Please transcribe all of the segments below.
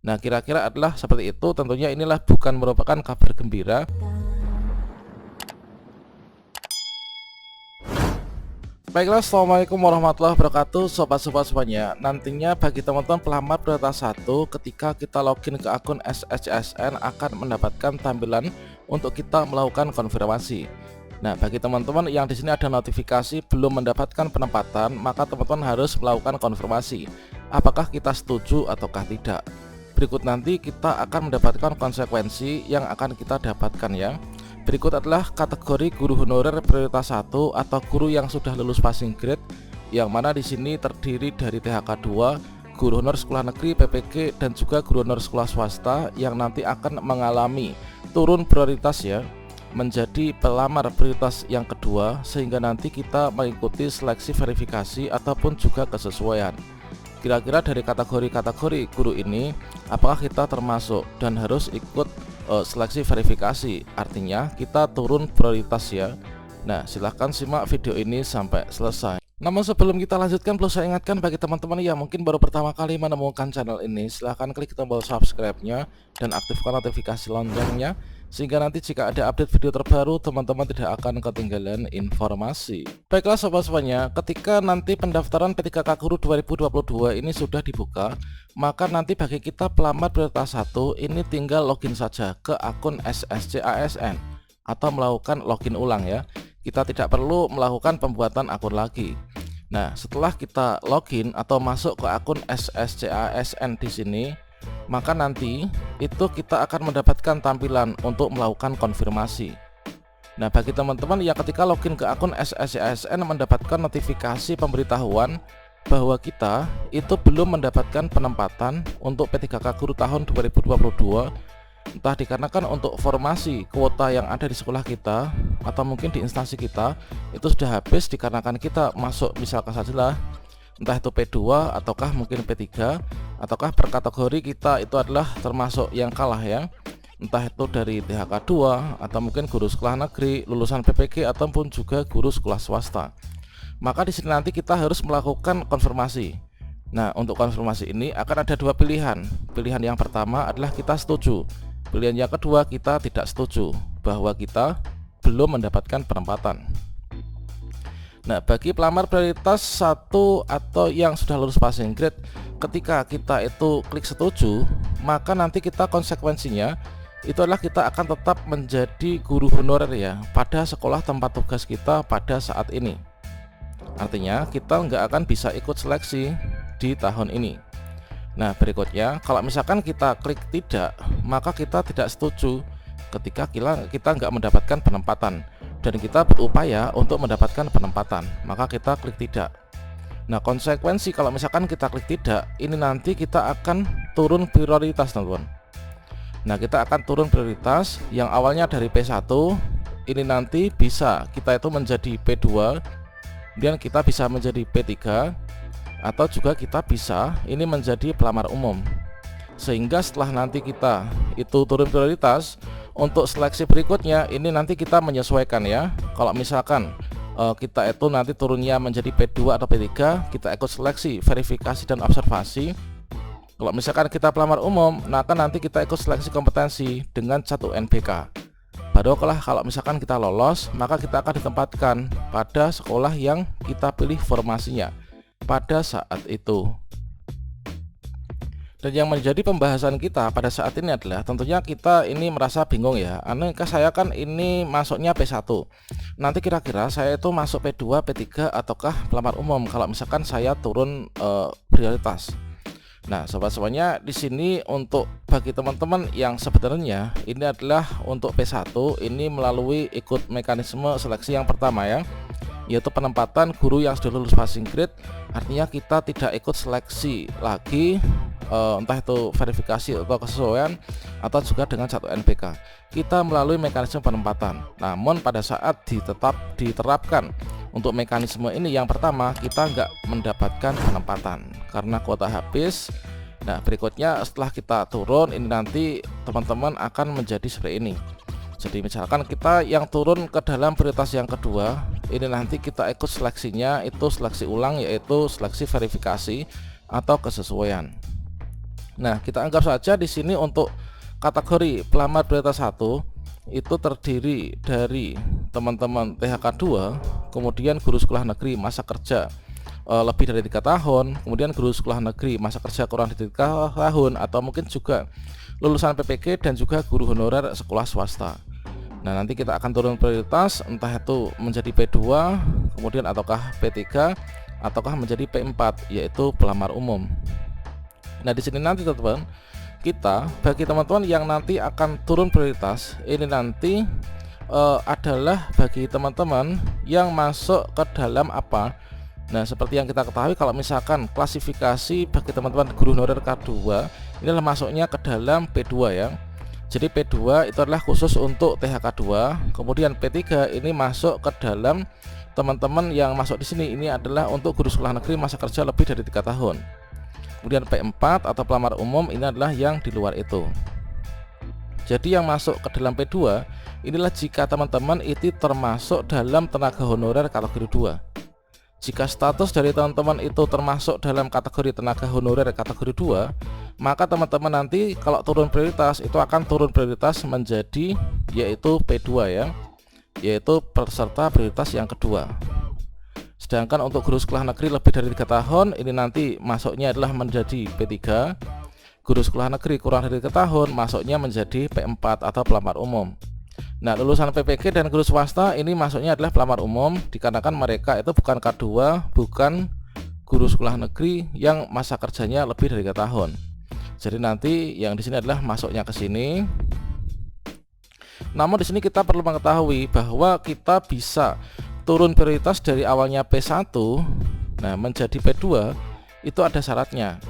Nah, kira-kira adalah seperti itu. Tentunya inilah bukan merupakan kabar gembira. Baiklah, assalamualaikum warahmatullahi wabarakatuh, sobat-sobat semuanya. Nantinya bagi teman-teman pelamar prioritas 1, ketika kita login ke akun SSCSN akan mendapatkan tampilan untuk kita melakukan konfirmasi. Nah, bagi teman-teman yang di sini ada notifikasi belum mendapatkan penempatan, maka teman-teman harus melakukan konfirmasi apakah kita setuju ataukah tidak. Berikut nanti kita akan mendapatkan konsekuensi yang akan kita dapatkan ya. Berikut adalah kategori guru honorer prioritas 1 atau guru yang sudah lulus passing grade, yang mana di sini terdiri dari THK 2, guru honor sekolah negeri, PPG, dan juga guru honor sekolah swasta yang nanti akan mengalami turun prioritas ya, menjadi pelamar prioritas yang kedua, sehingga nanti kita mengikuti seleksi verifikasi ataupun juga kesesuaian. Kira-kira dari kategori-kategori guru ini apakah kita termasuk dan harus ikut seleksi verifikasi, artinya kita turun prioritas ya. Nah, silahkan simak video ini sampai selesai. Namun sebelum kita lanjutkan, perlu saya ingatkan bagi teman-teman yang mungkin baru pertama kali menemukan channel ini, silahkan klik tombol subscribe-nya dan aktifkan notifikasi loncengnya, sehingga nanti jika ada update video terbaru, teman-teman tidak akan ketinggalan informasi. Baiklah sobat semuanya, ketika nanti pendaftaran P3K Guru 2022 ini sudah dibuka, maka nanti bagi kita pelamar prioritas 1 ini tinggal login saja ke akun SSCASN atau melakukan login ulang ya. Kita tidak perlu melakukan pembuatan akun lagi. Nah, setelah kita login atau masuk ke akun SSCASN di sini, maka nanti itu kita akan mendapatkan tampilan untuk melakukan konfirmasi. Nah, bagi teman-teman yang ketika login ke akun SSCASN mendapatkan notifikasi pemberitahuan bahwa kita itu belum mendapatkan penempatan untuk P3K Guru tahun 2022, entah dikarenakan untuk formasi kuota yang ada di sekolah kita atau mungkin di instansi kita itu sudah habis dikarenakan kita masuk misalkan sajalah entah itu P2 ataukah mungkin P3, ataukah per kategori kita itu adalah termasuk yang kalah ya, entah itu dari THK 2 atau mungkin guru sekolah negeri, lulusan PPG ataupun juga guru sekolah swasta. Maka di sini nanti kita harus melakukan konfirmasi. Nah, untuk konfirmasi ini akan ada dua pilihan. Pilihan yang pertama adalah kita setuju. Pilihan yang kedua kita tidak setuju bahwa kita belum mendapatkan penempatan. Nah, bagi pelamar prioritas 1 atau yang sudah lulus passing grade, ketika kita itu klik setuju, maka nanti kita konsekuensinya itu adalah kita akan tetap menjadi guru honorer ya pada sekolah tempat tugas kita pada saat ini. Artinya kita nggak akan bisa ikut seleksi di tahun ini. Nah, berikutnya kalau misalkan kita klik tidak, maka kita tidak setuju ketika kita nggak mendapatkan penempatan dan kita berupaya untuk mendapatkan penempatan, maka kita klik tidak. Nah, konsekuensi kalau misalkan kita klik tidak, ini nanti kita akan turun prioritas teman-teman. Nah, kita akan turun prioritas yang awalnya dari P1, ini nanti bisa kita itu menjadi P2, kemudian kita bisa menjadi P3, atau juga kita bisa ini menjadi pelamar umum. Sehingga setelah nanti kita itu turun prioritas, untuk seleksi berikutnya ini nanti kita menyesuaikan ya. Kalau misalkan kita itu nanti turunnya menjadi P2 atau P3, kita ikut seleksi, verifikasi dan observasi. Kalau misalkan kita pelamar umum, maka nanti kita ikut seleksi kompetensi dengan 1 NBK. Baru kalau misalkan kita lolos, maka kita akan ditempatkan pada sekolah yang kita pilih formasinya pada saat itu. Dan yang menjadi pembahasan kita pada saat ini adalah tentunya kita ini merasa bingung ya. Saya kan ini masuknya P1. Nanti kira-kira saya itu masuk P2, P3 ataukah pelamar umum kalau misalkan saya turun prioritas. Nah, sobat semuanya, di sini untuk bagi teman-teman yang sebenarnya ini adalah untuk P1 ini melalui ikut mekanisme seleksi yang pertama ya, yaitu penempatan guru yang sudah lulus passing grade. Artinya kita tidak ikut seleksi lagi, entah itu verifikasi atau kesesuaian atau juga dengan 1 NBK. Kita melalui mekanisme penempatan. Namun pada saat diterapkan untuk mekanisme ini yang pertama, kita nggak mendapatkan penempatan karena kuota habis. Nah, berikutnya setelah kita turun ini nanti teman-teman akan menjadi seperti ini. Jadi misalkan kita yang turun ke dalam prioritas yang kedua, ini nanti kita ikut seleksinya itu seleksi ulang, yaitu seleksi verifikasi atau kesesuaian. Nah, kita anggap saja di sini untuk kategori pelamar prioritas 1 itu terdiri dari teman-teman THK 2, kemudian guru sekolah negeri masa kerja lebih dari 3 tahun, kemudian guru sekolah negeri masa kerja kurang dari 3 tahun, atau mungkin juga lulusan PPG dan juga guru honorer sekolah swasta. Nah, nanti kita akan turun prioritas entah itu menjadi P2, kemudian ataukah P3, ataukah menjadi P4, yaitu pelamar umum. Nah, di sini nanti teman-teman, kita bagi teman-teman yang nanti akan turun prioritas ini nanti adalah bagi teman-teman yang masuk ke dalam apa? Nah, seperti yang kita ketahui, kalau misalkan klasifikasi bagi teman-teman guru honorer K2 ini adalah masuknya ke dalam P2 ya. Jadi P2 itu adalah khusus untuk THK 2, kemudian P3 ini masuk ke dalam teman-teman yang masuk di sini ini adalah untuk guru sekolah negeri masa kerja lebih dari 3 tahun. Kemudian P4 atau pelamar umum ini adalah yang di luar itu. Jadi yang masuk ke dalam P2 inilah jika teman-teman itu termasuk dalam tenaga honorer kategori 2. Jika status dari teman-teman itu termasuk dalam kategori tenaga honorer kategori 2, maka teman-teman nanti kalau turun prioritas itu akan turun prioritas menjadi yaitu P2 ya, yaitu peserta prioritas yang kedua. Sedangkan untuk guru sekolah negeri lebih dari 3 tahun ini nanti masuknya adalah menjadi P3. Guru sekolah negeri kurang dari 3 tahun masuknya menjadi P4 atau pelamar umum. Nah, lulusan PPG dan guru swasta ini masuknya adalah pelamar umum dikarenakan mereka itu bukan K2, bukan guru sekolah negeri yang masa kerjanya lebih dari 3 tahun. Jadi nanti yang di sini adalah masuknya ke sini. Namun di sini kita perlu mengetahui bahwa kita bisa turun prioritas dari awalnya P1 nah menjadi P2 itu ada syaratnya.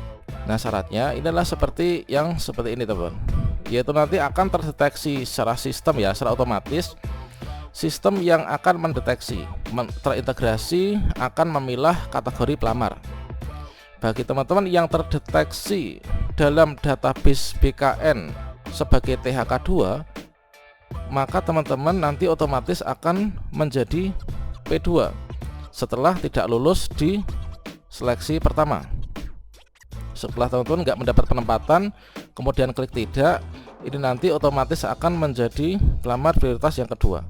Nah, syaratnya ini adalah seperti ini teman, yaitu nanti akan terdeteksi secara sistem ya, secara otomatis sistem yang akan mendeteksi terintegrasi akan memilah kategori pelamar. Bagi teman-teman yang terdeteksi dalam database BKN sebagai THK 2, maka teman-teman nanti otomatis akan menjadi P2 setelah tidak lulus di seleksi pertama. Setelah teman-teman nggak mendapat penempatan kemudian klik tidak, ini nanti otomatis akan menjadi pelamar prioritas yang kedua.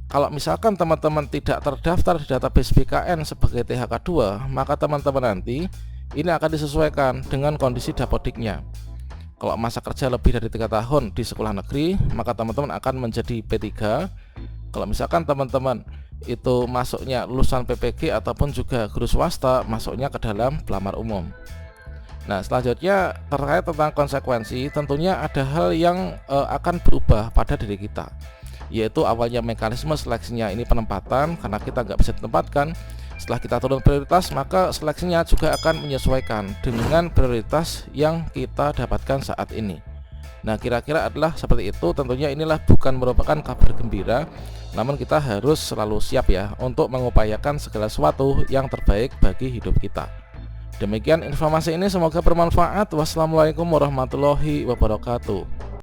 Kalau misalkan teman-teman tidak terdaftar di database BKN sebagai THK 2, maka teman-teman nanti ini akan disesuaikan dengan kondisi dapodiknya. Kalau masa kerja lebih dari 3 tahun di sekolah negeri, maka teman-teman akan menjadi P3. Kalau misalkan teman-teman itu masuknya lulusan PPG ataupun juga guru swasta, masuknya ke dalam pelamar umum. Nah, selanjutnya terkait tentang konsekuensi, tentunya ada hal yang akan berubah pada diri kita, yaitu awalnya mekanisme seleksinya ini penempatan, karena kita nggak bisa ditempatkan. Setelah kita turun prioritas, maka seleksinya juga akan menyesuaikan dengan prioritas yang kita dapatkan saat ini. Nah, kira-kira adalah seperti itu. Tentunya inilah bukan merupakan kabar gembira, namun kita harus selalu siap ya untuk mengupayakan segala sesuatu yang terbaik bagi hidup kita. Demikian informasi ini, semoga bermanfaat. Wassalamualaikum warahmatullahi wabarakatuh.